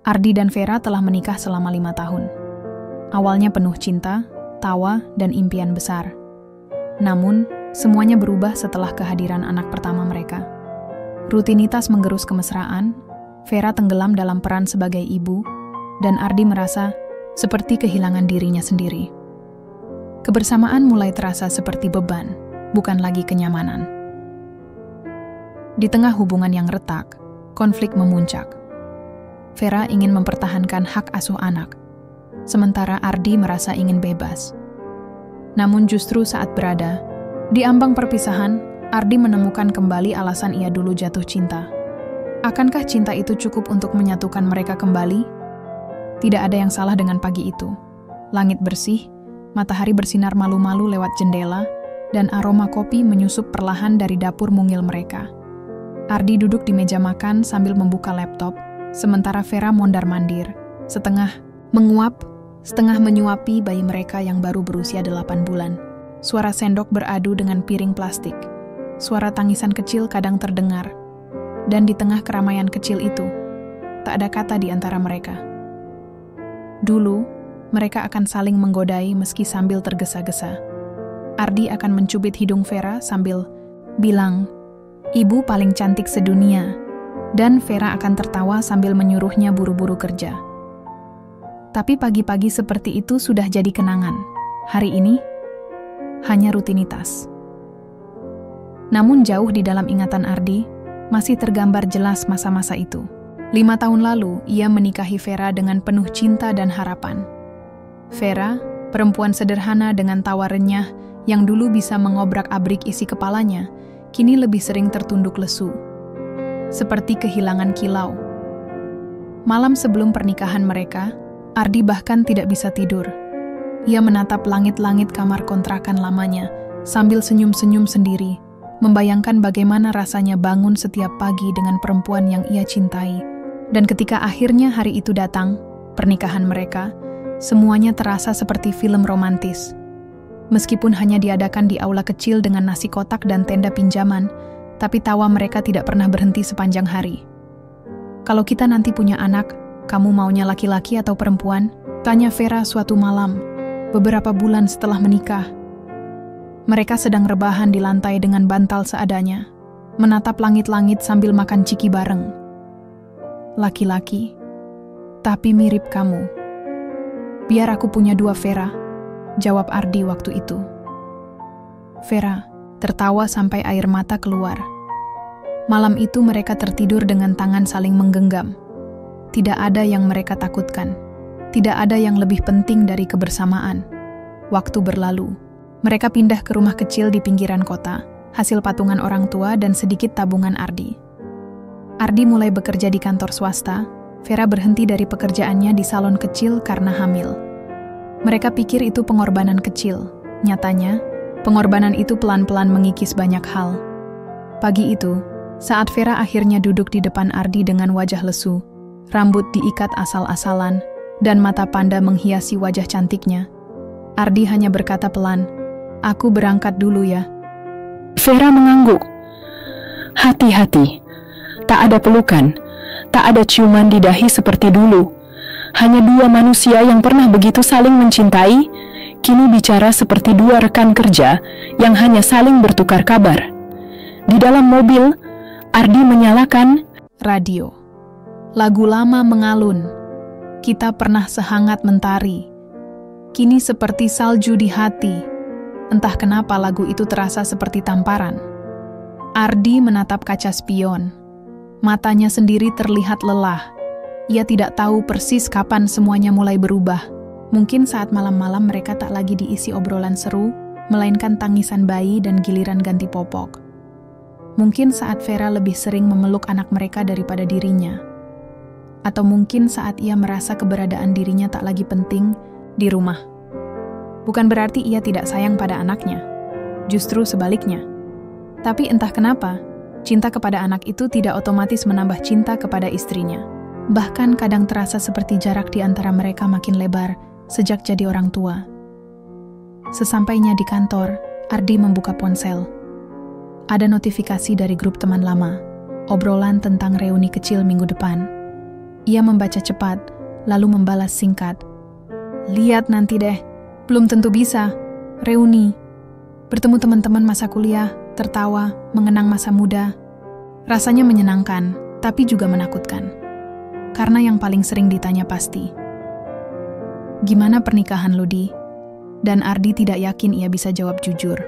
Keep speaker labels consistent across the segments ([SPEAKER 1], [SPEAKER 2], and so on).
[SPEAKER 1] Ardi dan Vera telah menikah selama 5 tahun. Awalnya penuh cinta, tawa, dan impian besar. Namun, semuanya berubah setelah kehadiran anak pertama mereka. Rutinitas menggerus kemesraan, Vera tenggelam dalam peran sebagai ibu, dan Ardi merasa seperti kehilangan dirinya sendiri. Kebersamaan mulai terasa seperti beban, bukan lagi kenyamanan. Di tengah hubungan yang retak, konflik memuncak. Vera ingin mempertahankan hak asuh anak, sementara Ardi merasa ingin bebas. Namun justru saat berada di ambang perpisahan, Ardi menemukan kembali alasan ia dulu jatuh cinta. Akankah cinta itu cukup untuk menyatukan mereka kembali? Tidak ada yang salah dengan pagi itu. Langit bersih, matahari bersinar malu-malu lewat jendela, dan aroma kopi menyusup perlahan dari dapur mungil mereka. Ardi duduk di meja makan sambil membuka laptop, sementara Vera mondar-mandir, setengah menguap, setengah menyuapi bayi mereka yang baru berusia 8 bulan. Suara sendok beradu dengan piring plastik. Suara tangisan kecil kadang terdengar. Dan di tengah keramaian kecil itu, tak ada kata di antara mereka. Dulu, mereka akan saling menggodai meski sambil tergesa-gesa. Ardi akan mencubit hidung Vera sambil bilang, "Ibu paling cantik sedunia." Dan Vera akan tertawa sambil menyuruhnya buru-buru kerja. Tapi pagi-pagi seperti itu sudah jadi kenangan. Hari ini, hanya rutinitas. Namun jauh di dalam ingatan Ardi, masih tergambar jelas masa-masa itu. 5 tahun lalu, ia menikahi Vera dengan penuh cinta dan harapan. Vera, perempuan sederhana dengan tawa renyah yang dulu bisa mengobrak-abrik isi kepalanya, kini lebih sering tertunduk lesu. Seperti kehilangan kilau. Malam sebelum pernikahan mereka, Ardi bahkan tidak bisa tidur. Ia menatap langit-langit kamar kontrakan lamanya, sambil senyum-senyum sendiri, membayangkan bagaimana rasanya bangun setiap pagi dengan perempuan yang ia cintai. Dan ketika akhirnya hari itu datang, pernikahan mereka, semuanya terasa seperti film romantis. Meskipun hanya diadakan di aula kecil dengan nasi kotak dan tenda pinjaman, tapi tawa mereka tidak pernah berhenti sepanjang hari. "Kalau kita nanti punya anak, kamu maunya laki-laki atau perempuan?" tanya Vera suatu malam, beberapa bulan setelah menikah. Mereka sedang rebahan di lantai dengan bantal seadanya, menatap langit-langit sambil makan ciki bareng. "Laki-laki, tapi mirip kamu." "Biar aku punya 2 Vera," jawab Ardi waktu itu. Vera tertawa sampai air mata keluar. Malam itu mereka tertidur dengan tangan saling menggenggam. Tidak ada yang mereka takutkan. Tidak ada yang lebih penting dari kebersamaan. Waktu berlalu. Mereka pindah ke rumah kecil di pinggiran kota, hasil patungan orang tua dan sedikit tabungan Ardi. Ardi mulai bekerja di kantor swasta. Vera berhenti dari pekerjaannya di salon kecil karena hamil. Mereka pikir itu pengorbanan kecil. Nyatanya, pengorbanan itu pelan-pelan mengikis banyak hal. Pagi itu, saat Vera akhirnya duduk di depan Ardi dengan wajah lesu, rambut diikat asal-asalan, dan mata panda menghiasi wajah cantiknya, Ardi hanya berkata pelan, "Aku berangkat dulu ya."
[SPEAKER 2] Vera mengangguk. Hati-hati, tak ada pelukan, tak ada ciuman di dahi seperti dulu. Hanya 2 manusia yang pernah begitu saling mencintai, kini bicara seperti 2 rekan kerja yang hanya saling bertukar kabar. Di dalam mobil, Ardi menyalakan
[SPEAKER 1] radio. Lagu lama mengalun. Kita pernah sehangat mentari. Kini seperti salju di hati. Entah kenapa lagu itu terasa seperti tamparan. Ardi menatap kaca spion. Matanya sendiri terlihat lelah. Ia tidak tahu persis kapan semuanya mulai berubah. Mungkin saat malam-malam mereka tak lagi diisi obrolan seru, melainkan tangisan bayi dan giliran ganti popok. Mungkin saat Vera lebih sering memeluk anak mereka daripada dirinya. Atau mungkin saat ia merasa keberadaan dirinya tak lagi penting di rumah. Bukan berarti ia tidak sayang pada anaknya. Justru sebaliknya. Tapi entah kenapa, cinta kepada anak itu tidak otomatis menambah cinta kepada istrinya. Bahkan kadang terasa seperti jarak di antara mereka makin lebar sejak jadi orang tua. Sesampainya di kantor, Ardi membuka ponsel. Ada notifikasi dari grup teman lama, obrolan tentang reuni kecil minggu depan. Ia membaca cepat, lalu membalas singkat. Lihat nanti deh, belum tentu bisa. Reuni, bertemu teman-teman masa kuliah, tertawa, mengenang masa muda. Rasanya menyenangkan, tapi juga menakutkan. Karena yang paling sering ditanya pasti, gimana pernikahan lo, Di? Dan Ardi tidak yakin ia bisa jawab jujur.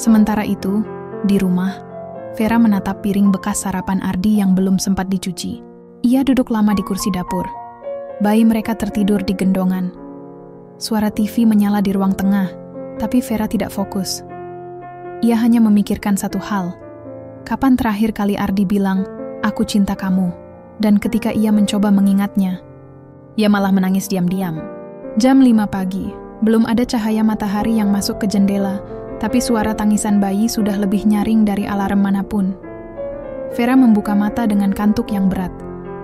[SPEAKER 1] Sementara itu, di rumah, Vera menatap piring bekas sarapan Ardi yang belum sempat dicuci. Ia duduk lama di kursi dapur. Bayi mereka tertidur di gendongan. Suara TV menyala di ruang tengah, tapi Vera tidak fokus. Ia hanya memikirkan satu hal. Kapan terakhir kali Ardi bilang, "Aku cinta kamu"? Dan ketika ia mencoba mengingatnya, ia malah menangis diam-diam. Jam 5 pagi, belum ada cahaya matahari yang masuk ke jendela, tapi suara tangisan bayi sudah lebih nyaring dari alarm manapun. Vera membuka mata dengan kantuk yang berat.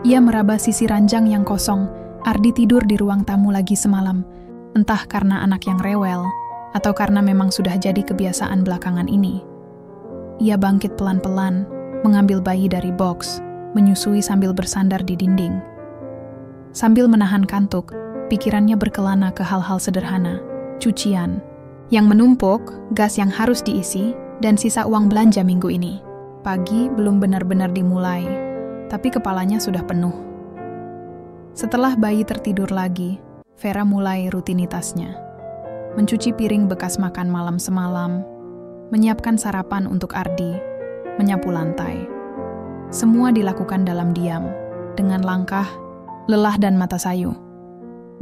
[SPEAKER 1] Ia meraba sisi ranjang yang kosong. Ardi tidur di ruang tamu lagi semalam. Entah karena anak yang rewel, atau karena memang sudah jadi kebiasaan belakangan ini. Ia bangkit pelan-pelan, mengambil bayi dari box, menyusui sambil bersandar di dinding. Sambil menahan kantuk, pikirannya berkelana ke hal-hal sederhana, cucian yang menumpuk, gas yang harus diisi, dan sisa uang belanja minggu ini. Pagi belum benar-benar dimulai, tapi kepalanya sudah penuh. Setelah bayi tertidur lagi, Vera mulai rutinitasnya. Mencuci piring bekas makan malam semalam, menyiapkan sarapan untuk Ardi, menyapu lantai. Semua dilakukan dalam diam, dengan langkah, lelah dan mata sayu.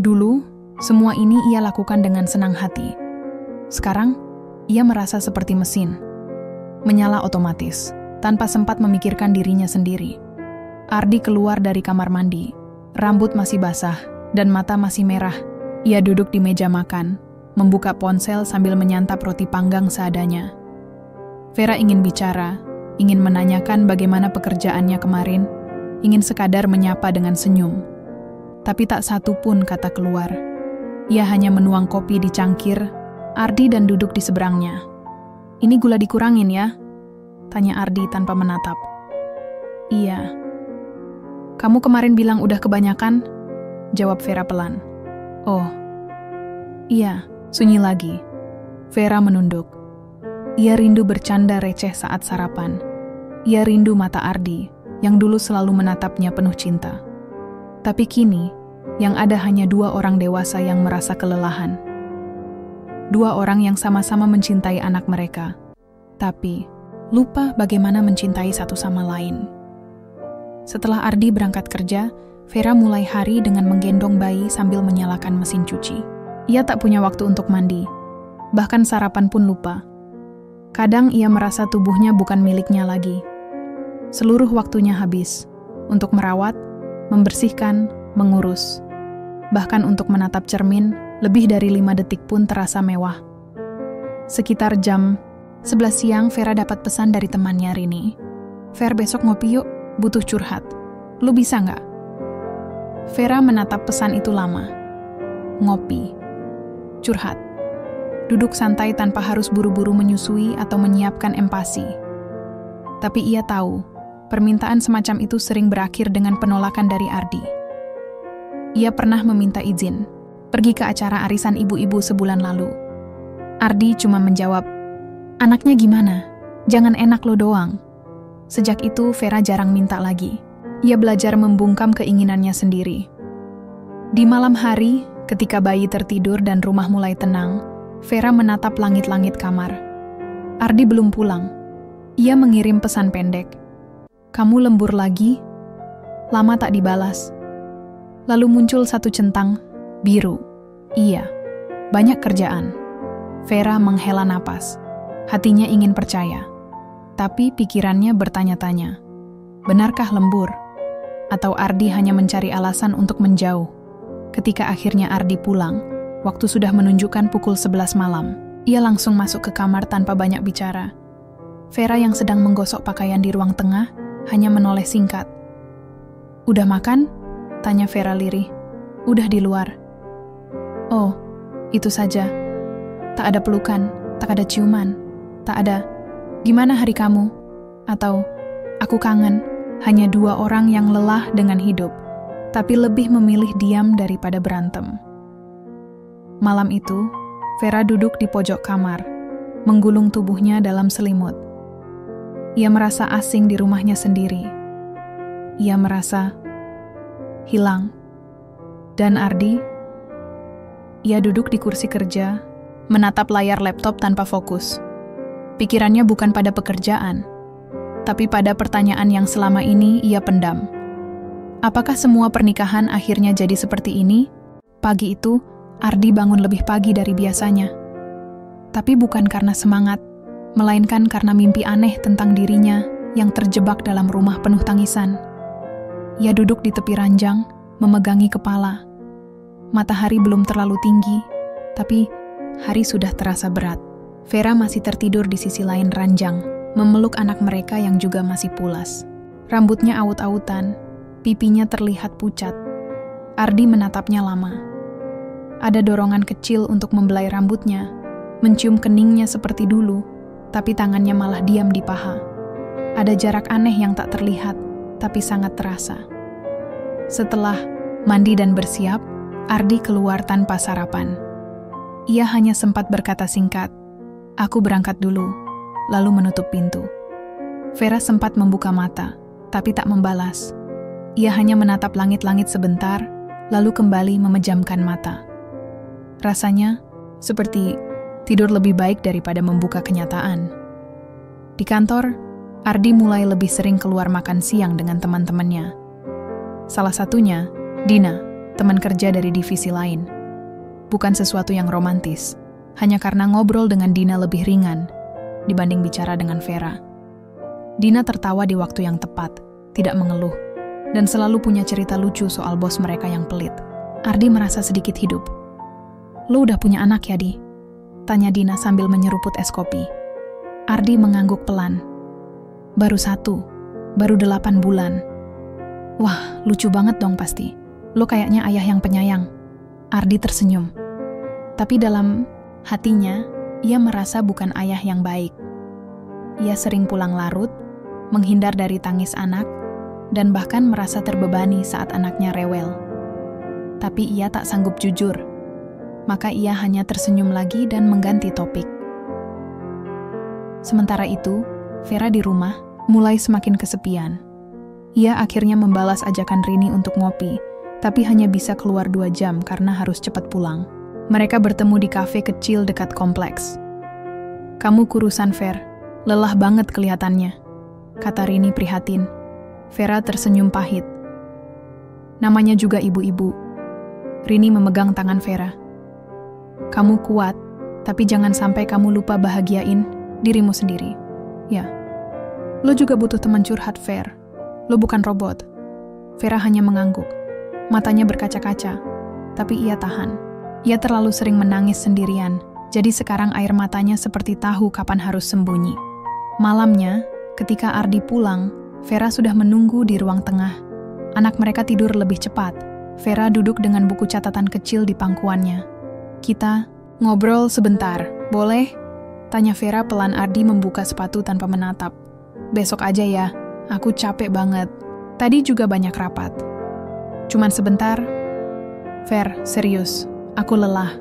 [SPEAKER 1] Dulu, semua ini ia lakukan dengan senang hati. Sekarang, ia merasa seperti mesin. Menyala otomatis, tanpa sempat memikirkan dirinya sendiri. Ardi keluar dari kamar mandi. Rambut masih basah, dan mata masih merah. Ia duduk di meja makan, membuka ponsel sambil menyantap roti panggang seadanya. Vera ingin bicara, ingin menanyakan bagaimana pekerjaannya kemarin, ingin sekadar menyapa dengan senyum. Tapi tak satu pun kata keluar. Ia hanya menuang kopi di cangkir, Ardi dan duduk di seberangnya. "Ini gula dikurangin ya?" tanya Ardi tanpa menatap. "Iya." "Kamu kemarin bilang udah kebanyakan?" jawab Vera pelan. "Oh, iya." Sunyi lagi. Vera menunduk. Ia rindu bercanda receh saat sarapan. Ia rindu mata Ardi, yang dulu selalu menatapnya penuh cinta. Tapi kini, yang ada hanya 2 orang dewasa yang merasa kelelahan. 2 orang yang sama-sama mencintai anak mereka, tapi lupa bagaimana mencintai satu sama lain. Setelah Ardi berangkat kerja, Vera mulai hari dengan menggendong bayi sambil menyalakan mesin cuci. Ia tak punya waktu untuk mandi, bahkan sarapan pun lupa. Kadang ia merasa tubuhnya bukan miliknya lagi. Seluruh waktunya habis untuk merawat, membersihkan, mengurus. Bahkan untuk menatap cermin, lebih dari 5 detik pun terasa mewah. Sekitar jam 11 siang, Vera dapat pesan dari temannya Rini. "Ver, besok ngopi yuk, butuh curhat. Lu bisa nggak?" Vera menatap pesan itu lama. Ngopi. Curhat. Duduk santai tanpa harus buru-buru menyusui atau menyiapkan empati. Tapi ia tahu, permintaan semacam itu sering berakhir dengan penolakan dari Ardi. Ia pernah meminta izin, pergi ke acara arisan ibu-ibu sebulan lalu. Ardi cuma menjawab, "Anaknya gimana? Jangan enak lo doang." Sejak itu, Vera jarang minta lagi. Ia belajar membungkam keinginannya sendiri. Di malam hari, ketika bayi tertidur dan rumah mulai tenang, Vera menatap langit-langit kamar. Ardi belum pulang. Ia mengirim pesan pendek. "Kamu lembur lagi?" Lama tak dibalas. Lalu muncul satu centang, biru. "Iya, banyak kerjaan." Vera menghela napas. Hatinya ingin percaya. Tapi pikirannya bertanya-tanya. Benarkah lembur? Atau Ardi hanya mencari alasan untuk menjauh? Ketika akhirnya Ardi pulang, waktu sudah menunjukkan pukul 11 malam. Ia langsung masuk ke kamar tanpa banyak bicara. Vera yang sedang menggosok pakaian di ruang tengah hanya menoleh singkat. "Udah makan?" tanya Vera lirih. "Udah di luar." "Oh, itu saja. Tak ada pelukan, tak ada ciuman, tak ada, 'Gimana hari kamu?' Atau 'Aku kangen.'" hanya dua orang yang lelah dengan hidup, tapi lebih memilih diam daripada berantem. Malam itu, Vera duduk di pojok kamar, menggulung tubuhnya dalam selimut. Ia merasa asing di rumahnya sendiri. Ia merasa hilang. Dan Ardi, ia duduk di kursi kerja, menatap layar laptop tanpa fokus. Pikirannya bukan pada pekerjaan, tapi pada pertanyaan yang selama ini ia pendam. Apakah semua pernikahan akhirnya jadi seperti ini? Pagi itu, Ardi bangun lebih pagi dari biasanya. Tapi bukan karena semangat, melainkan karena mimpi aneh tentang dirinya yang terjebak dalam rumah penuh tangisan. Ia duduk di tepi ranjang, memegangi kepala. Matahari belum terlalu tinggi, tapi hari sudah terasa berat. Vera masih tertidur di sisi lain ranjang, memeluk anak mereka yang juga masih pulas. Rambutnya aut-autan, pipinya terlihat pucat. Ardi menatapnya lama. Ada dorongan kecil untuk membelai rambutnya, mencium keningnya seperti dulu, tapi tangannya malah diam di paha. Ada jarak aneh yang tak terlihat, tapi sangat terasa. Setelah mandi dan bersiap, Ardi keluar tanpa sarapan. Ia hanya sempat berkata singkat, "Aku berangkat dulu," lalu menutup pintu. Vera sempat membuka mata, tapi tak membalas. Ia hanya menatap langit-langit sebentar, lalu kembali memejamkan mata. Rasanya seperti tidur lebih baik daripada membuka kenyataan. Di kantor, Ardi mulai lebih sering keluar makan siang dengan teman-temannya. Salah satunya, Dina, teman kerja dari divisi lain. Bukan sesuatu yang romantis, hanya karena ngobrol dengan Dina lebih ringan dibanding bicara dengan Vera. Dina tertawa di waktu yang tepat, tidak mengeluh, dan selalu punya cerita lucu soal bos mereka yang pelit. Ardi merasa sedikit hidup. "Lu udah punya anak ya, Di?" tanya Dina sambil menyeruput es kopi. Ardi mengangguk pelan. "Baru 1, baru 8 bulan. Wah, lucu banget dong pasti. Lu kayaknya ayah yang penyayang." Ardi tersenyum. Tapi dalam hatinya, ia merasa bukan ayah yang baik. Ia sering pulang larut, menghindar dari tangis anak, dan bahkan merasa terbebani saat anaknya rewel. Tapi ia tak sanggup jujur. Maka ia hanya tersenyum lagi dan mengganti topik. Sementara itu, Vera di rumah mulai semakin kesepian. Ia akhirnya membalas ajakan Rini untuk ngopi, tapi hanya bisa keluar 2 jam karena harus cepat pulang. Mereka bertemu di kafe kecil dekat kompleks. "Kamu kurusan, Ver. Lelah banget kelihatannya," kata Rini prihatin. Vera tersenyum pahit. Namanya juga ibu-ibu. Rini memegang tangan Vera. "Kamu kuat, tapi jangan sampai kamu lupa bahagiain dirimu sendiri. Ya, lo juga butuh teman curhat, Ver. Lo bukan robot." Vera hanya mengangguk. Matanya berkaca-kaca, tapi ia tahan. Ia terlalu sering menangis sendirian, jadi sekarang air matanya seperti tahu kapan harus sembunyi. Malamnya, ketika Ardi pulang, Vera sudah menunggu di ruang tengah. Anak mereka tidur lebih cepat. Vera duduk dengan buku catatan kecil di pangkuannya. "Kita ngobrol sebentar, boleh?" tanya Vera pelan. Ardi membuka sepatu tanpa menatap. "Besok aja ya, aku capek banget. Tadi juga banyak rapat." "Cuman sebentar." "Ver, serius, aku lelah.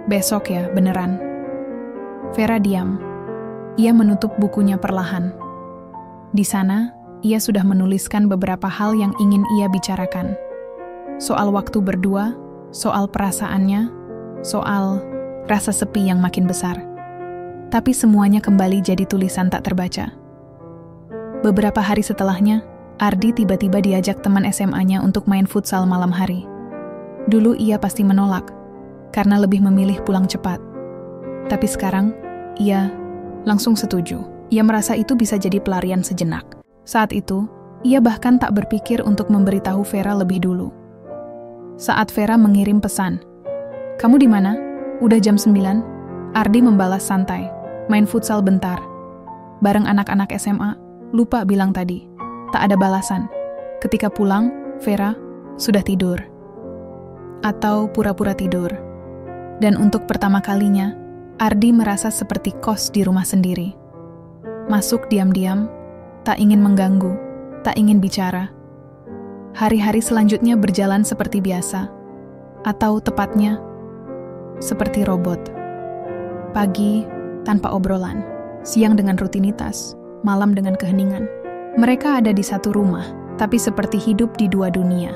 [SPEAKER 1] Besok ya, beneran." Vera diam. Ia menutup bukunya perlahan. Di sana, ia sudah menuliskan beberapa hal yang ingin ia bicarakan. Soal waktu berdua, soal perasaannya, soal rasa sepi yang makin besar. Tapi semuanya kembali jadi tulisan tak terbaca. Beberapa hari setelahnya, Ardi tiba-tiba diajak teman SMA-nya untuk main futsal malam hari. Dulu ia pasti menolak, karena lebih memilih pulang cepat. Tapi sekarang, ia langsung setuju. Ia merasa itu bisa jadi pelarian sejenak. Saat itu, ia bahkan tak berpikir untuk memberitahu Vera lebih dulu. Saat Vera mengirim pesan, "Kamu di mana? Udah jam 9? Ardi membalas santai, "Main futsal bentar. Bareng anak-anak SMA, lupa bilang tadi." Tak ada balasan. Ketika pulang, Vera sudah tidur. Atau pura-pura tidur. Dan untuk pertama kalinya, Ardi merasa seperti kos di rumah sendiri. Masuk diam-diam, tak ingin mengganggu, tak ingin bicara. Hari-hari selanjutnya berjalan seperti biasa, atau tepatnya, seperti robot. Pagi tanpa obrolan, siang dengan rutinitas, malam dengan keheningan. Mereka ada di satu rumah, tapi seperti hidup di dua dunia.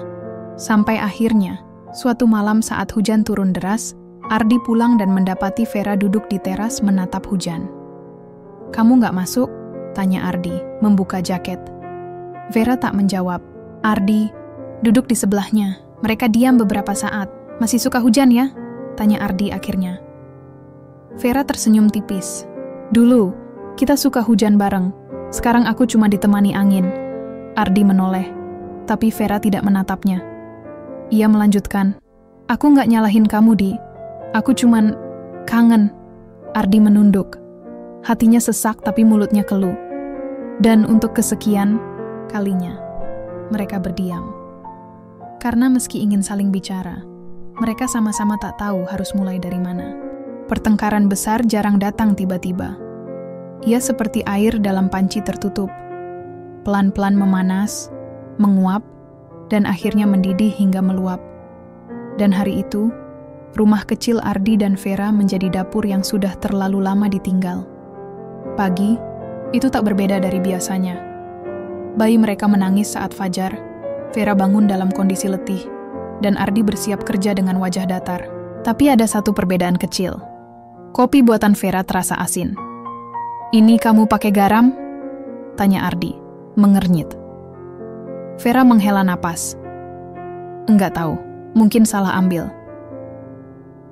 [SPEAKER 1] Sampai akhirnya, suatu malam saat hujan turun deras, Ardi pulang dan mendapati Vera duduk di teras menatap hujan. "Kamu nggak masuk?" tanya Ardi, membuka jaket. Vera tak menjawab. Ardi duduk di sebelahnya. Mereka diam beberapa saat. "Masih suka hujan ya?" tanya Ardi akhirnya. Vera tersenyum tipis. "Dulu, kita suka hujan bareng. Sekarang aku cuma ditemani angin." Ardi menoleh, tapi Vera tidak menatapnya. Ia melanjutkan, "Aku nggak nyalahin kamu, Di. Aku cuman kangen." Ardi menunduk. Hatinya sesak tapi mulutnya keluh. Dan untuk kesekian kalinya, mereka berdiam. Karena meski ingin saling bicara, mereka sama-sama tak tahu harus mulai dari mana. Pertengkaran besar jarang datang tiba-tiba. Ia seperti air dalam panci tertutup. Pelan-pelan memanas, menguap, dan akhirnya mendidih hingga meluap. Dan hari itu, rumah kecil Ardi dan Vera menjadi dapur yang sudah terlalu lama ditinggal. Pagi, itu tak berbeda dari biasanya. Bayi mereka menangis saat fajar, Vera bangun dalam kondisi letih, dan Ardi bersiap kerja dengan wajah datar. Tapi ada satu perbedaan kecil. Kopi buatan Vera terasa asin. "Ini kamu pakai garam?" tanya Ardi, mengernyit. Vera menghela napas. "Enggak tahu, mungkin salah ambil."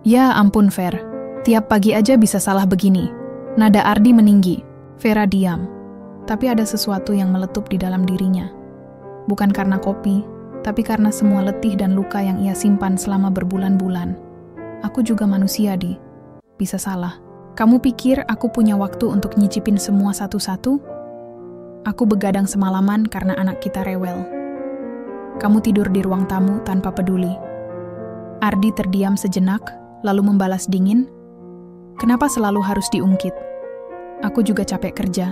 [SPEAKER 1] "Ya ampun, Ver. Tiap pagi aja bisa salah begini." Nada Ardi meninggi. Vera diam. Tapi ada sesuatu yang meletup di dalam dirinya. Bukan karena kopi, tapi karena semua letih dan luka yang ia simpan selama berbulan-bulan. "Aku juga manusia, Di. Bisa salah. Kamu pikir aku punya waktu untuk nyicipin semua satu-satu? Aku begadang semalaman karena anak kita rewel. Kamu tidur di ruang tamu tanpa peduli." Ardi terdiam sejenak, lalu membalas dingin, "Kenapa selalu harus diungkit? Aku juga capek kerja,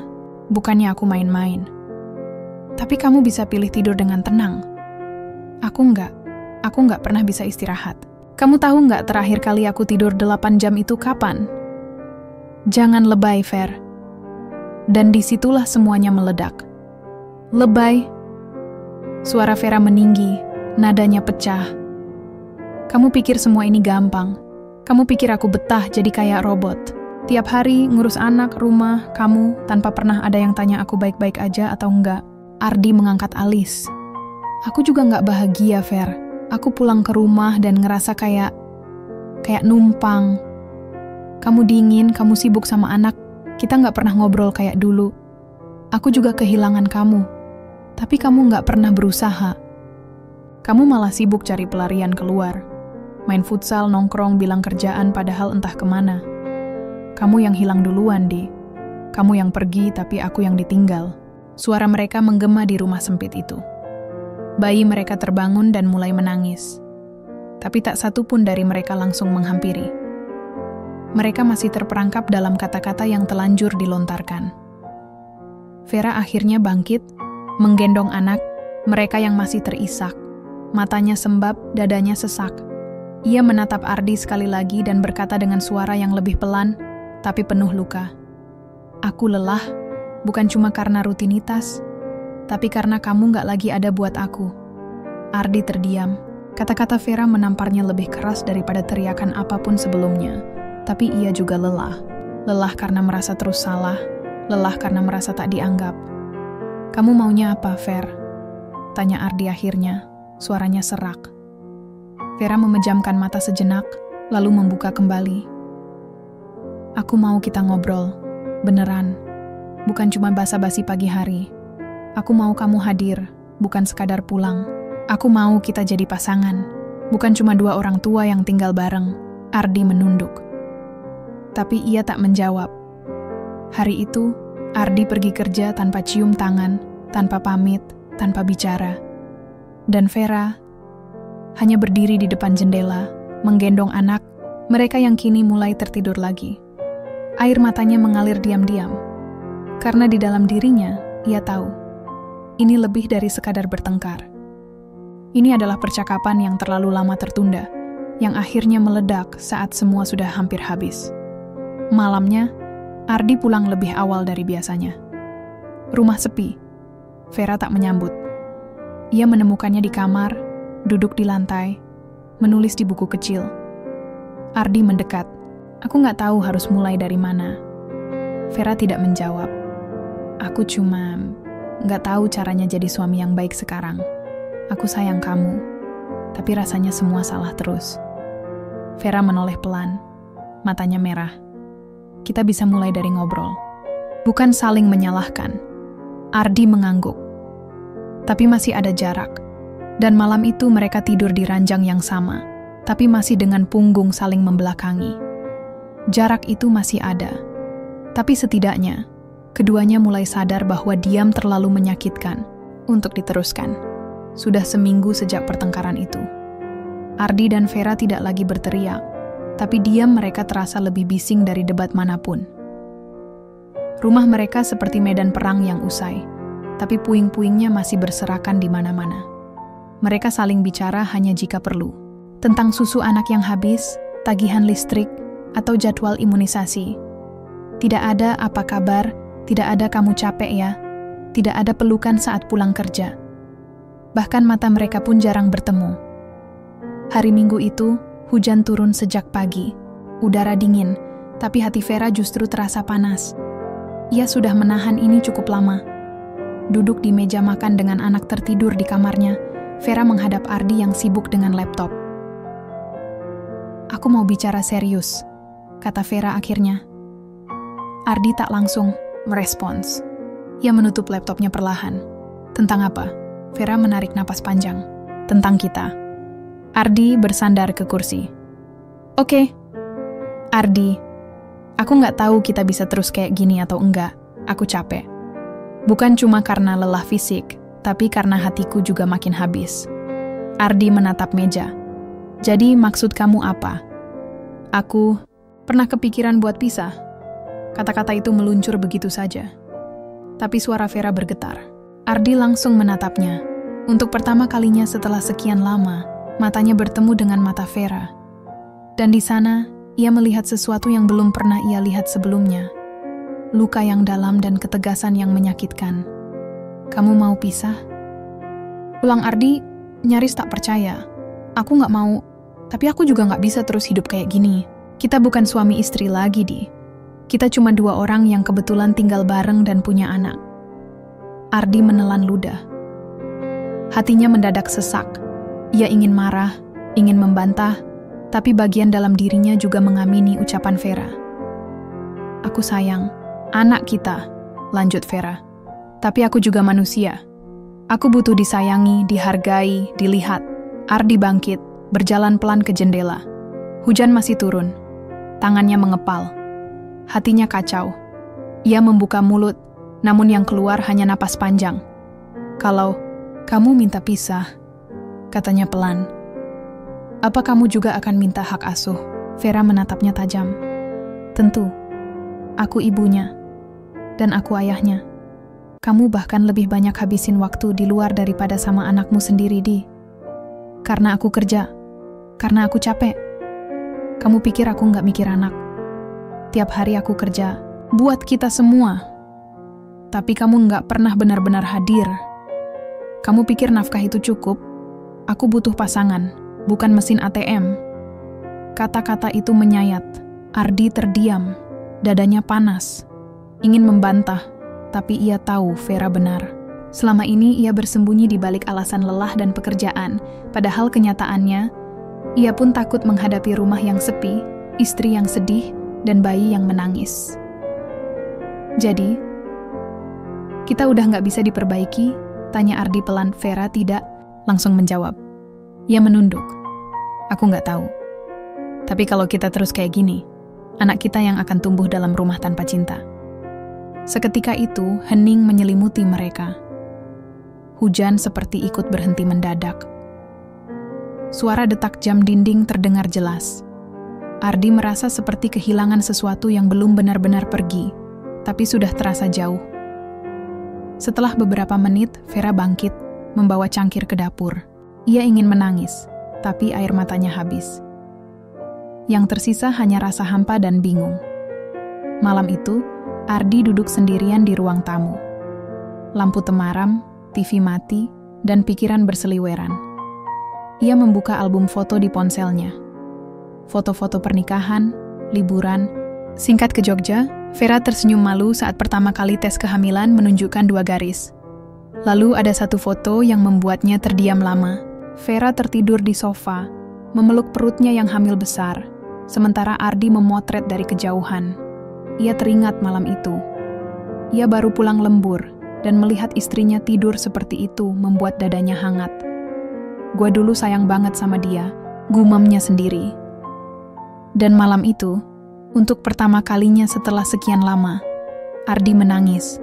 [SPEAKER 1] bukannya aku main-main. Tapi kamu bisa pilih tidur dengan tenang. Aku nggak pernah bisa istirahat. Kamu tahu nggak terakhir kali aku tidur 8 jam itu kapan?" "Jangan lebay, Ver." Dan disitulah semuanya meledak. "Lebay?" Suara Vera meninggi, nadanya pecah. "Kamu pikir semua ini gampang? Kamu pikir aku betah jadi kayak robot? Tiap hari ngurus anak, rumah, kamu, tanpa pernah ada yang tanya aku baik-baik aja atau enggak?" Ardi mengangkat alis. "Aku juga nggak bahagia, Ver. Aku pulang ke rumah dan ngerasa kayak numpang. Kamu dingin, kamu sibuk sama anak, kita nggak pernah ngobrol kayak dulu. Aku juga kehilangan kamu. Tapi kamu nggak pernah berusaha. Kamu malah sibuk cari pelarian keluar. Main futsal, nongkrong, bilang kerjaan padahal entah kemana. Kamu yang hilang duluan, Di. Kamu yang pergi tapi aku yang ditinggal." Suara mereka menggema di rumah sempit itu. Bayi mereka terbangun dan mulai menangis. Tapi tak satu pun dari mereka langsung menghampiri. Mereka masih terperangkap dalam kata-kata yang telanjur dilontarkan. Vera akhirnya bangkit, menggendong anak, mereka yang masih terisak. Matanya sembab, dadanya sesak. Ia menatap Ardi sekali lagi dan berkata dengan suara yang lebih pelan, tapi penuh luka. "Aku lelah, bukan cuma karena rutinitas, tapi karena kamu nggak lagi ada buat aku." Ardi terdiam. Kata-kata Vera menamparnya lebih keras daripada teriakan apapun sebelumnya. Tapi ia juga lelah. Lelah karena merasa terus salah, lelah karena merasa tak dianggap. "Kamu maunya apa, Ver?" tanya Ardi akhirnya, suaranya serak. Vera memejamkan mata sejenak, lalu membuka kembali. "Aku mau kita ngobrol, beneran. Bukan cuma basa-basi pagi hari. Aku mau kamu hadir, bukan sekadar pulang. Aku mau kita jadi pasangan, bukan cuma 2 orang tua yang tinggal bareng." Ardi menunduk. Tapi ia tak menjawab. Hari itu, Ardi pergi kerja tanpa cium tangan, tanpa pamit, tanpa bicara. Dan Vera hanya berdiri di depan jendela, menggendong anak, mereka yang kini mulai tertidur lagi. Air matanya mengalir diam-diam. Karena di dalam dirinya, ia tahu, ini lebih dari sekadar bertengkar. Ini adalah percakapan yang terlalu lama tertunda, yang akhirnya meledak saat semua sudah hampir habis. Malamnya, Ardi pulang lebih awal dari biasanya. Rumah sepi. Vera tak menyambut. Ia menemukannya di kamar, duduk di lantai, menulis di buku kecil. Ardi mendekat. Aku nggak tahu harus mulai dari mana. Vera tidak menjawab. Aku cuma nggak tahu caranya jadi suami yang baik sekarang. Aku sayang kamu, tapi rasanya semua salah terus. Vera menoleh pelan, matanya merah. Kita bisa mulai dari ngobrol. Bukan saling menyalahkan. Ardi mengangguk. Tapi masih ada jarak. Dan malam itu mereka tidur di ranjang yang sama, tapi masih dengan punggung saling membelakangi. Jarak itu masih ada. Tapi setidaknya, keduanya mulai sadar bahwa diam terlalu menyakitkan untuk diteruskan. Sudah seminggu sejak pertengkaran itu. Ardi dan Vera tidak lagi berteriak, tapi diam mereka terasa lebih bising dari debat manapun. Rumah mereka seperti medan perang yang usai, tapi puing-puingnya masih berserakan di mana-mana. Mereka saling bicara hanya jika perlu, tentang susu anak yang habis, tagihan listrik, atau jadwal imunisasi. Tidak ada apa kabar, tidak ada kamu capek ya, tidak ada pelukan saat pulang kerja. Bahkan mata mereka pun jarang bertemu. Hari Minggu itu, hujan turun sejak pagi. Udara dingin, tapi hati Vera justru terasa panas. Ia sudah menahan ini cukup lama. Duduk di meja makan dengan anak tertidur di kamarnya, Vera menghadap Ardi yang sibuk dengan laptop. Aku mau bicara serius, kata Vera akhirnya. Ardi tak langsung merespons. Ia menutup laptopnya perlahan. Tentang apa? Vera menarik napas panjang. Tentang kita. Ardi bersandar ke kursi. Oke. Ardi, aku nggak tahu kita bisa terus kayak gini atau enggak. Aku capek. Bukan cuma karena lelah fisik, tapi karena hatiku juga makin habis. Ardi menatap meja. Jadi maksud kamu apa? Aku pernah kepikiran buat pisah. Kata-kata itu meluncur begitu saja. Tapi suara Vera bergetar. Ardi langsung menatapnya. Untuk pertama kalinya setelah sekian lama, matanya bertemu dengan mata Vera. Dan di sana, ia melihat sesuatu yang belum pernah ia lihat sebelumnya. Luka yang dalam dan ketegasan yang menyakitkan. Kamu mau pisah? Ulang Ardi, nyaris tak percaya. Aku nggak mau, tapi aku juga nggak bisa terus hidup kayak gini. Kita bukan suami istri lagi, Di. Kita cuma dua orang yang kebetulan tinggal bareng dan punya anak. Ardi menelan ludah. Hatinya mendadak sesak. Ia ingin marah, ingin membantah, tapi bagian dalam dirinya juga mengamini ucapan Vera. Aku sayang, anak kita, lanjut Vera. Tapi aku juga manusia. Aku butuh disayangi, dihargai, dilihat. Ardi bangkit, berjalan pelan ke jendela. Hujan masih turun. Tangannya mengepal. Hatinya kacau. Ia membuka mulut, namun yang keluar hanya napas panjang. Kalau kamu minta pisah, katanya pelan. Apa kamu juga akan minta hak asuh? Vera menatapnya tajam. Tentu. Aku ibunya. Dan aku ayahnya. Kamu bahkan lebih banyak habisin waktu di luar daripada sama anakmu sendiri, Di. Karena aku kerja. Karena aku capek. Kamu pikir aku nggak mikir anak? Tiap hari aku kerja, buat kita semua. Tapi kamu nggak pernah benar-benar hadir. Kamu pikir nafkah itu cukup? Aku butuh pasangan, bukan mesin ATM. Kata-kata itu menyayat. Ardi terdiam, dadanya panas. Ingin membantah, tapi ia tahu Vera benar. Selama ini ia bersembunyi di balik alasan lelah dan pekerjaan, padahal kenyataannya, ia pun takut menghadapi rumah yang sepi, istri yang sedih, dan bayi yang menangis. Jadi, kita udah nggak bisa diperbaiki? Tanya Ardi pelan. Vera tidak langsung menjawab. Ia menunduk. Aku nggak tahu. Tapi kalau kita terus kayak gini, anak kita yang akan tumbuh dalam rumah tanpa cinta. Seketika itu, hening menyelimuti mereka. Hujan seperti ikut berhenti mendadak. Suara detak jam dinding terdengar jelas. Ardi merasa seperti kehilangan sesuatu yang belum benar-benar pergi, tapi sudah terasa jauh. Setelah beberapa menit, Vera bangkit, membawa cangkir ke dapur. Ia ingin menangis, tapi air matanya habis. Yang tersisa hanya rasa hampa dan bingung. Malam itu, Ardi duduk sendirian di ruang tamu. Lampu temaram, TV mati, dan pikiran berseliweran. Ia membuka album foto di ponselnya. Foto-foto pernikahan, liburan. Singkat ke Jogja, Vera tersenyum malu saat pertama kali tes kehamilan menunjukkan 2 garis. Lalu ada satu foto yang membuatnya terdiam lama. Vera tertidur di sofa, memeluk perutnya yang hamil besar, sementara Ardi memotret dari kejauhan. Ia teringat malam itu. Ia baru pulang lembur, dan melihat istrinya tidur seperti itu membuat dadanya hangat. Gua dulu sayang banget sama dia, gumamnya sendiri. Dan malam itu, untuk pertama kalinya setelah sekian lama, Ardi menangis.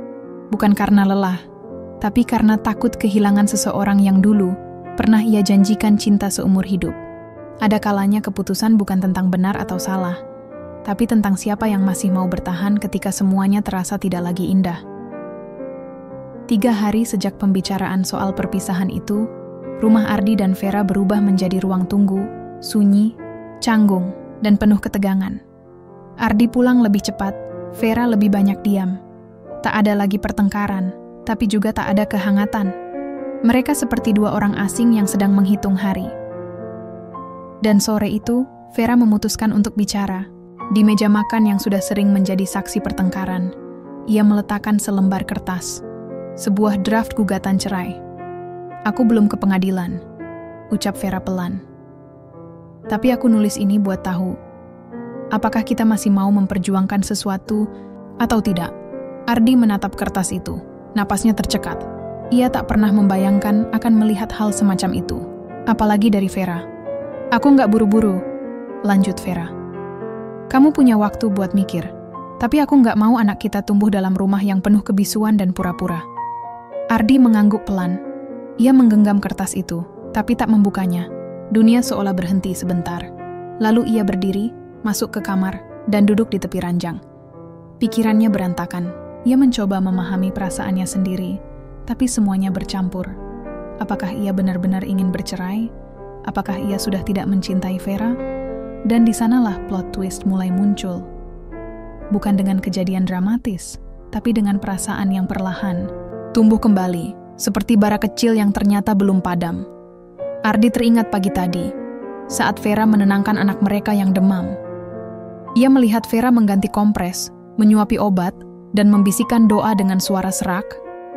[SPEAKER 1] Bukan karena lelah, tapi karena takut kehilangan seseorang yang dulu pernah ia janjikan cinta seumur hidup. Ada kalanya keputusan bukan tentang benar atau salah, tapi tentang siapa yang masih mau bertahan ketika semuanya terasa tidak lagi indah. 3 hari sejak pembicaraan soal perpisahan itu, rumah Ardi dan Vera berubah menjadi ruang tunggu, sunyi, canggung, dan penuh ketegangan. Ardi pulang lebih cepat, Vera lebih banyak diam. Tak ada lagi pertengkaran, tapi juga tak ada kehangatan. Mereka seperti 2 orang asing yang sedang menghitung hari. Dan sore itu, Vera memutuskan untuk bicara. Di meja makan yang sudah sering menjadi saksi pertengkaran, ia meletakkan selembar kertas, sebuah draft gugatan cerai. "Aku belum ke pengadilan," ucap Vera pelan. "Tapi aku nulis ini buat tahu, apakah kita masih mau memperjuangkan sesuatu atau tidak?" Ardi menatap kertas itu, napasnya tercekat. Ia tak pernah membayangkan akan melihat hal semacam itu, apalagi dari Vera. "Aku nggak buru-buru," lanjut Vera. "Kamu punya waktu buat mikir, tapi aku nggak mau anak kita tumbuh dalam rumah yang penuh kebisuan dan pura-pura." Ardi mengangguk pelan. Ia menggenggam kertas itu, tapi tak membukanya. Dunia seolah berhenti sebentar. Lalu ia berdiri, masuk ke kamar, dan duduk di tepi ranjang. Pikirannya berantakan. Ia mencoba memahami perasaannya sendiri, tapi semuanya bercampur. Apakah ia benar-benar ingin bercerai? Apakah ia sudah tidak mencintai Vera? Dan di sanalah plot twist mulai muncul. Bukan dengan kejadian dramatis, tapi dengan perasaan yang perlahan tumbuh kembali, seperti bara kecil yang ternyata belum padam. Ardi teringat pagi tadi, saat Vera menenangkan anak mereka yang demam. Ia melihat Vera mengganti kompres, menyuapi obat, dan membisikkan doa dengan suara serak.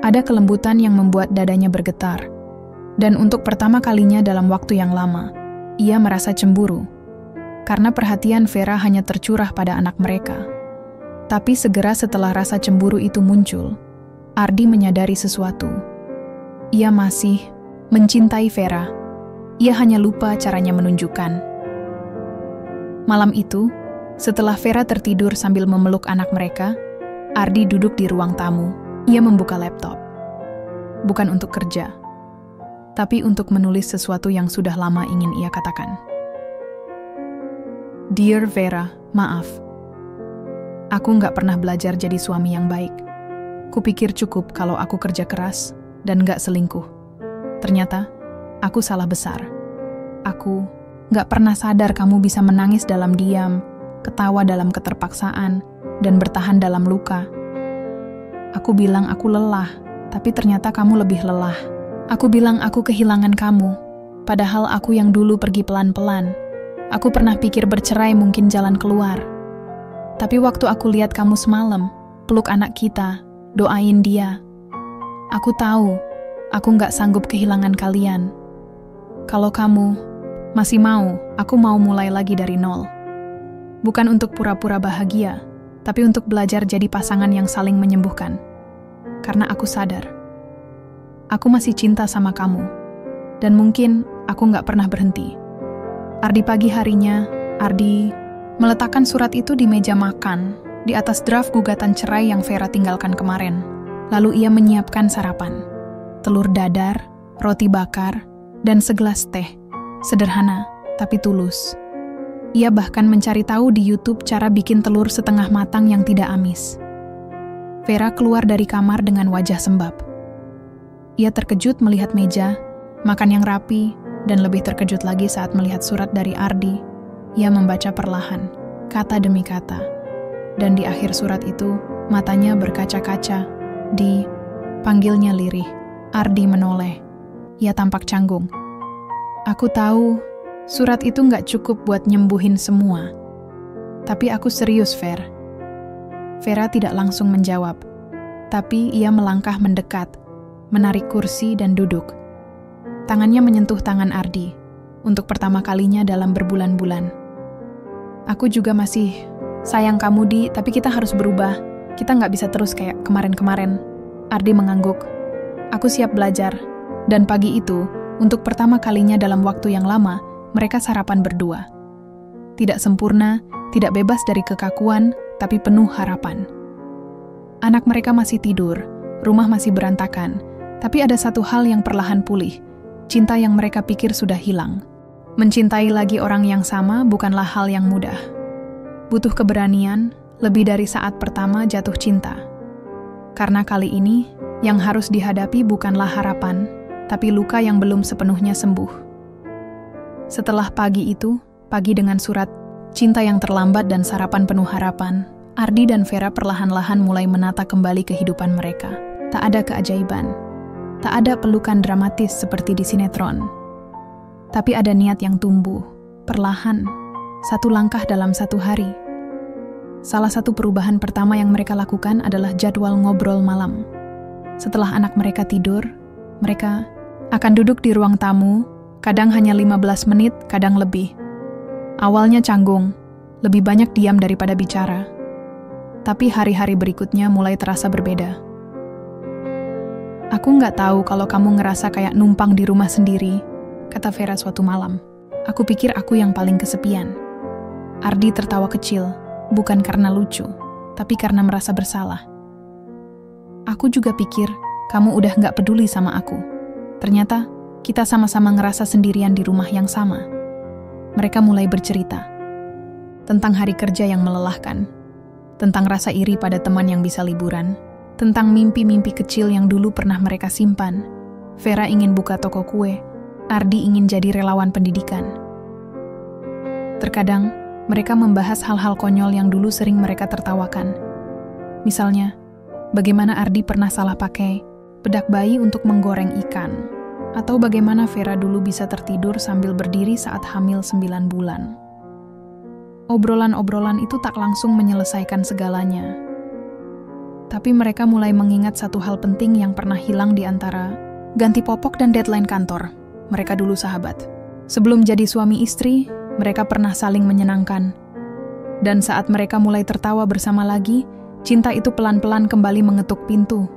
[SPEAKER 1] Ada kelembutan yang membuat dadanya bergetar. Dan untuk pertama kalinya dalam waktu yang lama, ia merasa cemburu. Karena perhatian Vera hanya tercurah pada anak mereka. Tapi segera setelah rasa cemburu itu muncul, Ardi menyadari sesuatu. Ia masih mencintai Vera. Ia hanya lupa caranya menunjukkan. Malam itu, setelah Vera tertidur sambil memeluk anak mereka, Ardi duduk di ruang tamu. Ia membuka laptop. Bukan untuk kerja, tapi untuk menulis sesuatu yang sudah lama ingin ia katakan. Dear Vera, maaf. Aku nggak pernah belajar jadi suami yang baik. Kupikir cukup kalau aku kerja keras dan nggak selingkuh. Ternyata, aku salah besar. Aku nggak pernah sadar kamu bisa menangis dalam diam, ketawa dalam keterpaksaan, dan bertahan dalam luka. Aku bilang aku lelah, tapi ternyata kamu lebih lelah. Aku bilang aku kehilangan kamu, padahal aku yang dulu pergi pelan-pelan. Aku pernah pikir bercerai mungkin jalan keluar. Tapi waktu aku lihat kamu semalam, peluk anak kita, doain dia. Aku tahu, aku nggak sanggup kehilangan kalian. Kalau kamu masih mau, aku mau mulai lagi dari nol. Bukan untuk pura-pura bahagia, tapi untuk belajar jadi pasangan yang saling menyembuhkan. Karena aku sadar, aku masih cinta sama kamu. Dan mungkin aku nggak pernah berhenti. Ardi pagi harinya, Ardi meletakkan surat itu di meja makan, di atas draft gugatan cerai yang Vera tinggalkan kemarin. Lalu ia menyiapkan sarapan. Telur dadar, roti bakar, dan segelas teh. Sederhana, tapi tulus. Ia bahkan mencari tahu di YouTube cara bikin telur setengah matang yang tidak amis. Vera keluar dari kamar dengan wajah sembab. Ia terkejut melihat meja, makan yang rapi, dan lebih terkejut lagi saat melihat surat dari Ardi. Ia membaca perlahan, kata demi kata. Dan di akhir surat itu, matanya berkaca-kaca. Panggilnya lirih. Ardi menoleh. Ia tampak canggung. Aku tahu, surat itu nggak cukup buat nyembuhin semua. Tapi aku serius, Fer. Vera tidak langsung menjawab. Tapi ia melangkah mendekat, menarik kursi dan duduk. Tangannya menyentuh tangan Ardi, untuk pertama kalinya dalam berbulan-bulan. Aku juga masih sayang kamu, Di, tapi kita harus berubah. Kita nggak bisa terus kayak kemarin-kemarin. Ardi mengangguk. Aku siap belajar. Dan pagi itu, untuk pertama kalinya dalam waktu yang lama, mereka sarapan berdua. Tidak sempurna, tidak bebas dari kekakuan, tapi penuh harapan. Anak mereka masih tidur, rumah masih berantakan, tapi ada satu hal yang perlahan pulih, cinta yang mereka pikir sudah hilang. Mencintai lagi orang yang sama bukanlah hal yang mudah. Butuh keberanian, lebih dari saat pertama jatuh cinta. Karena kali ini, yang harus dihadapi bukanlah harapan, tapi luka yang belum sepenuhnya sembuh. Setelah pagi itu, pagi dengan surat, cinta yang terlambat dan sarapan penuh harapan, Ardi dan Vera perlahan-lahan mulai menata kembali kehidupan mereka. Tak ada keajaiban, tak ada pelukan dramatis seperti di sinetron. Tapi ada niat yang tumbuh, perlahan, satu langkah dalam satu hari. Salah satu perubahan pertama yang mereka lakukan adalah jadwal ngobrol malam. Setelah anak mereka tidur, mereka akan duduk di ruang tamu, kadang hanya 15 menit, kadang lebih. Awalnya canggung, lebih banyak diam daripada bicara. Tapi hari-hari berikutnya mulai terasa berbeda. Aku nggak tahu kalau kamu ngerasa kayak numpang di rumah sendiri, kata Vera suatu malam. Aku pikir aku yang paling kesepian. Ardi tertawa kecil, bukan karena lucu, tapi karena merasa bersalah. Aku juga pikir kamu udah nggak peduli sama aku. Ternyata kita sama-sama ngerasa sendirian di rumah yang sama. Mereka mulai bercerita tentang hari kerja yang melelahkan, tentang rasa iri pada teman yang bisa liburan, tentang mimpi-mimpi kecil yang dulu pernah mereka simpan. Vera ingin buka toko kue, Ardi ingin jadi relawan pendidikan. Terkadang, mereka membahas hal-hal konyol yang dulu sering mereka tertawakan. Misalnya, bagaimana Ardi pernah salah pakai bedak bayi untuk menggoreng ikan, atau bagaimana Vera dulu bisa tertidur sambil berdiri saat hamil 9 bulan. Obrolan-obrolan itu tak langsung menyelesaikan segalanya. Tapi mereka mulai mengingat satu hal penting yang pernah hilang di antara ganti popok dan deadline kantor. Mereka dulu sahabat. Sebelum jadi suami istri, mereka pernah saling menyenangkan. Dan saat mereka mulai tertawa bersama lagi, cinta itu pelan-pelan kembali mengetuk pintu.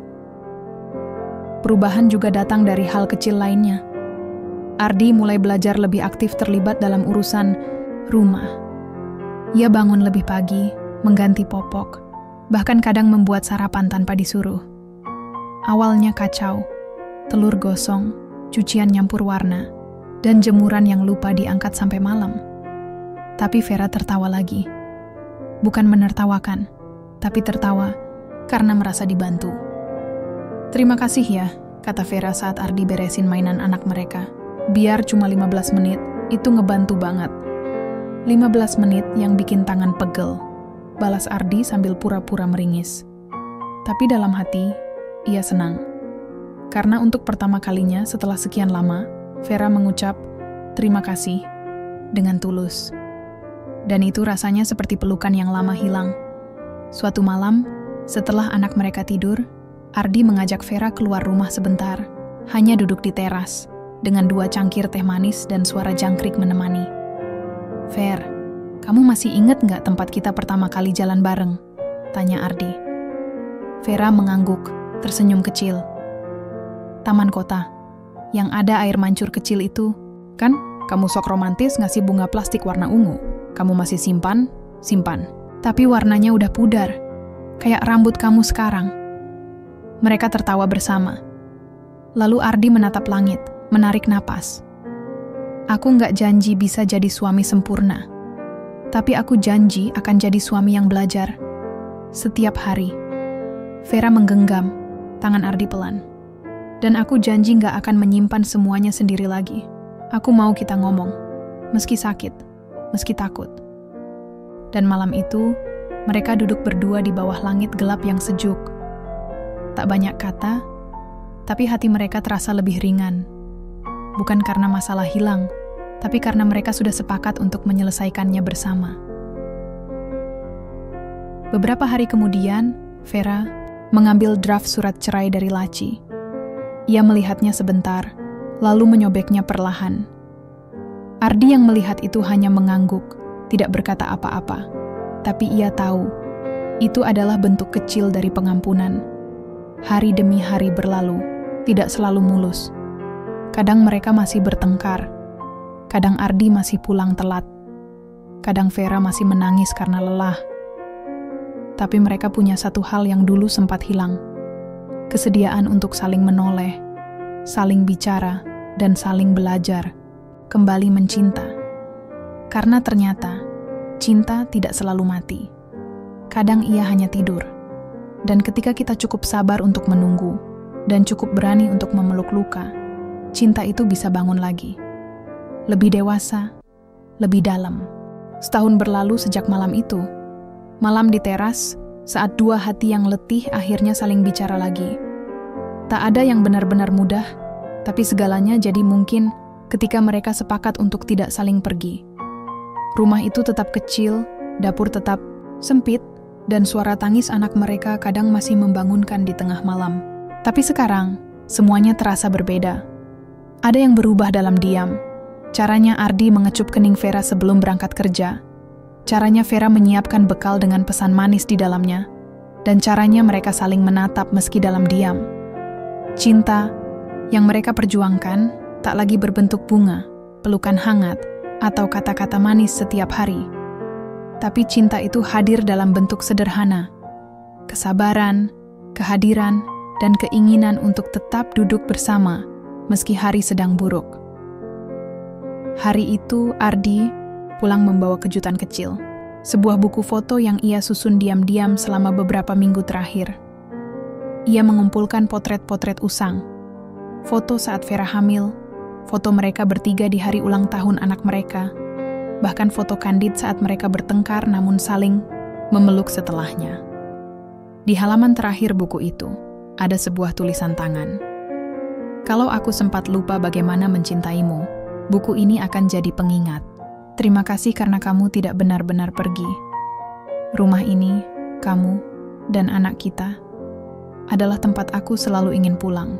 [SPEAKER 1] Perubahan juga datang dari hal kecil lainnya. Ardi mulai belajar lebih aktif terlibat dalam urusan rumah. Ia bangun lebih pagi, mengganti popok, bahkan kadang membuat sarapan tanpa disuruh. Awalnya kacau, telur gosong, cucian nyampur warna, dan jemuran yang lupa diangkat sampai malam. Tapi Vera tertawa lagi. Bukan menertawakan, tapi tertawa karena merasa dibantu. Terima kasih ya, kata Vera saat Ardi beresin mainan anak mereka. Biar cuma 15 menit, itu ngebantu banget. 15 menit yang bikin tangan pegel, balas Ardi sambil pura-pura meringis. Tapi dalam hati, ia senang. Karena untuk pertama kalinya setelah sekian lama, Vera mengucap terima kasih dengan tulus. Dan itu rasanya seperti pelukan yang lama hilang. Suatu malam, setelah anak mereka tidur, Ardi mengajak Vera keluar rumah sebentar, hanya duduk di teras, dengan 2 cangkir teh manis dan suara jangkrik menemani. Ver, kamu masih inget nggak tempat kita pertama kali jalan bareng? Tanya Ardi. Vera mengangguk, tersenyum kecil. Taman kota, yang ada air mancur kecil itu, kan? Kamu sok romantis ngasih bunga plastik warna ungu. Kamu masih simpan. Tapi warnanya udah pudar, kayak rambut kamu sekarang. Mereka tertawa bersama. Lalu Ardi menatap langit, menarik napas. Aku nggak janji bisa jadi suami sempurna, tapi aku janji akan jadi suami yang belajar. Setiap hari. Vera menggenggam tangan Ardi pelan. Dan aku janji gak akan menyimpan semuanya sendiri lagi. Aku mau kita ngomong, meski sakit, meski takut. Dan malam itu, mereka duduk berdua di bawah langit gelap yang sejuk. Tak banyak kata, tapi hati mereka terasa lebih ringan. Bukan karena masalah hilang, tapi karena mereka sudah sepakat untuk menyelesaikannya bersama. Beberapa hari kemudian, Vera mengambil draft surat cerai dari laci. Ia melihatnya sebentar, lalu menyobeknya perlahan. Ardi yang melihat itu hanya mengangguk, tidak berkata apa-apa. Tapi ia tahu, itu adalah bentuk kecil dari pengampunan. Hari demi hari berlalu, tidak selalu mulus. Kadang mereka masih bertengkar. Kadang Ardi masih pulang telat. Kadang Vera masih menangis karena lelah. Tapi mereka punya satu hal yang dulu sempat hilang. Kesediaan untuk saling menoleh, saling bicara, dan saling belajar, kembali mencinta. Karena ternyata, cinta tidak selalu mati. Kadang ia hanya tidur. Dan ketika kita cukup sabar untuk menunggu, dan cukup berani untuk memeluk luka, cinta itu bisa bangun lagi. Lebih dewasa, lebih dalam. Setahun berlalu sejak malam itu. Malam di teras, saat dua hati yang letih akhirnya saling bicara lagi. Tak ada yang benar-benar mudah, tapi segalanya jadi mungkin ketika mereka sepakat untuk tidak saling pergi. Rumah itu tetap kecil, dapur tetap sempit, dan suara tangis anak mereka kadang masih membangunkan di tengah malam. Tapi sekarang, semuanya terasa berbeda. Ada yang berubah dalam diam. Caranya Ardi mengecup kening Vera sebelum berangkat kerja. Caranya Vera menyiapkan bekal dengan pesan manis di dalamnya. Dan caranya mereka saling menatap meski dalam diam. Cinta yang mereka perjuangkan tak lagi berbentuk bunga, pelukan hangat, atau kata-kata manis setiap hari. Tapi cinta itu hadir dalam bentuk sederhana. Kesabaran, kehadiran, dan keinginan untuk tetap duduk bersama meski hari sedang buruk. Hari itu Ardi pulang membawa kejutan kecil. Sebuah buku foto yang ia susun diam-diam selama beberapa minggu terakhir. Ia mengumpulkan potret-potret usang. Foto saat Vera hamil, foto mereka bertiga di hari ulang tahun anak mereka, bahkan foto kandid saat mereka bertengkar namun saling memeluk setelahnya. Di halaman terakhir buku itu, ada sebuah tulisan tangan. Kalau aku sempat lupa bagaimana mencintaimu, buku ini akan jadi pengingat. Terima kasih karena kamu tidak benar-benar pergi. Rumah ini, kamu, dan anak kita adalah tempat aku selalu ingin pulang.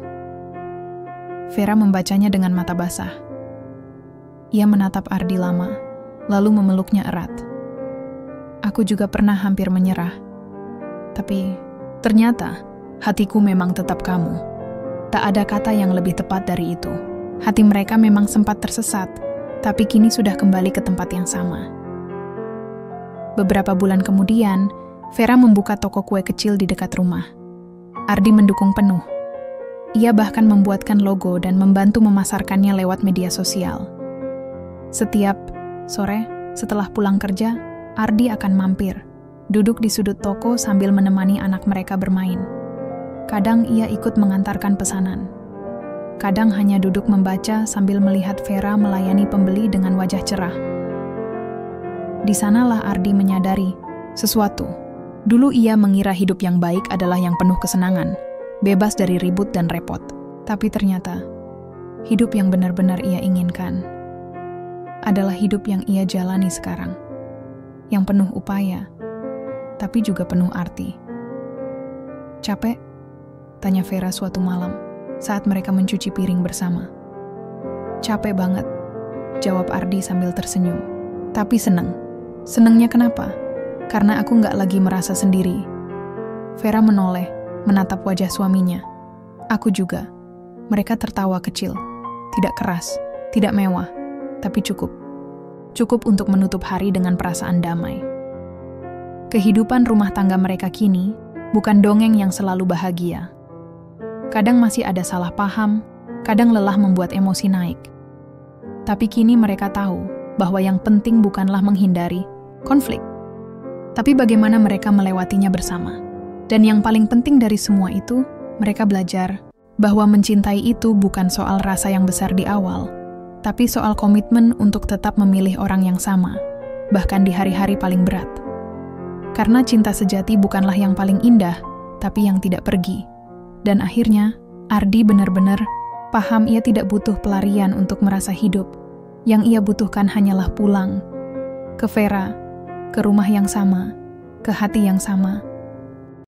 [SPEAKER 1] Vera membacanya dengan mata basah. Ia menatap Ardi lama, lalu memeluknya erat. Aku juga pernah hampir menyerah. Tapi ternyata hatiku memang tetap kamu. Tak ada kata yang lebih tepat dari itu. Hati mereka memang sempat tersesat, tapi kini sudah kembali ke tempat yang sama. Beberapa bulan kemudian, Vera membuka toko kue kecil di dekat rumah. Ardi mendukung penuh. Ia bahkan membuatkan logo dan membantu memasarkannya lewat media sosial. Setiap sore, setelah pulang kerja, Ardi akan mampir, duduk di sudut toko sambil menemani anak mereka bermain. Kadang ia ikut mengantarkan pesanan. Kadang hanya duduk membaca sambil melihat Vera melayani pembeli dengan wajah cerah. Di sanalah Ardi menyadari sesuatu. Dulu ia mengira hidup yang baik adalah yang penuh kesenangan, bebas dari ribut dan repot. Tapi ternyata, hidup yang benar-benar ia inginkan adalah hidup yang ia jalani sekarang. Yang penuh upaya, tapi juga penuh arti. Capek? Tanya Vera suatu malam saat mereka mencuci piring bersama. Capek banget, jawab Ardi sambil tersenyum. Tapi seneng. Senengnya kenapa? Karena aku nggak lagi merasa sendiri. Vera menoleh, menatap wajah suaminya. Aku juga. Mereka tertawa kecil. Tidak keras, tidak mewah, tapi cukup. Cukup untuk menutup hari dengan perasaan damai. Kehidupan rumah tangga mereka kini bukan dongeng yang selalu bahagia. Kadang masih ada salah paham, kadang lelah membuat emosi naik. Tapi kini mereka tahu bahwa yang penting bukanlah menghindari konflik, tapi bagaimana mereka melewatinya bersama. Dan yang paling penting dari semua itu, mereka belajar bahwa mencintai itu bukan soal rasa yang besar di awal, tapi soal komitmen untuk tetap memilih orang yang sama, bahkan di hari-hari paling berat. Karena cinta sejati bukanlah yang paling indah, tapi yang tidak pergi. Dan akhirnya, Ardi benar-benar paham ia tidak butuh pelarian untuk merasa hidup. Yang ia butuhkan hanyalah pulang ke Vera, ke rumah yang sama, ke hati yang sama,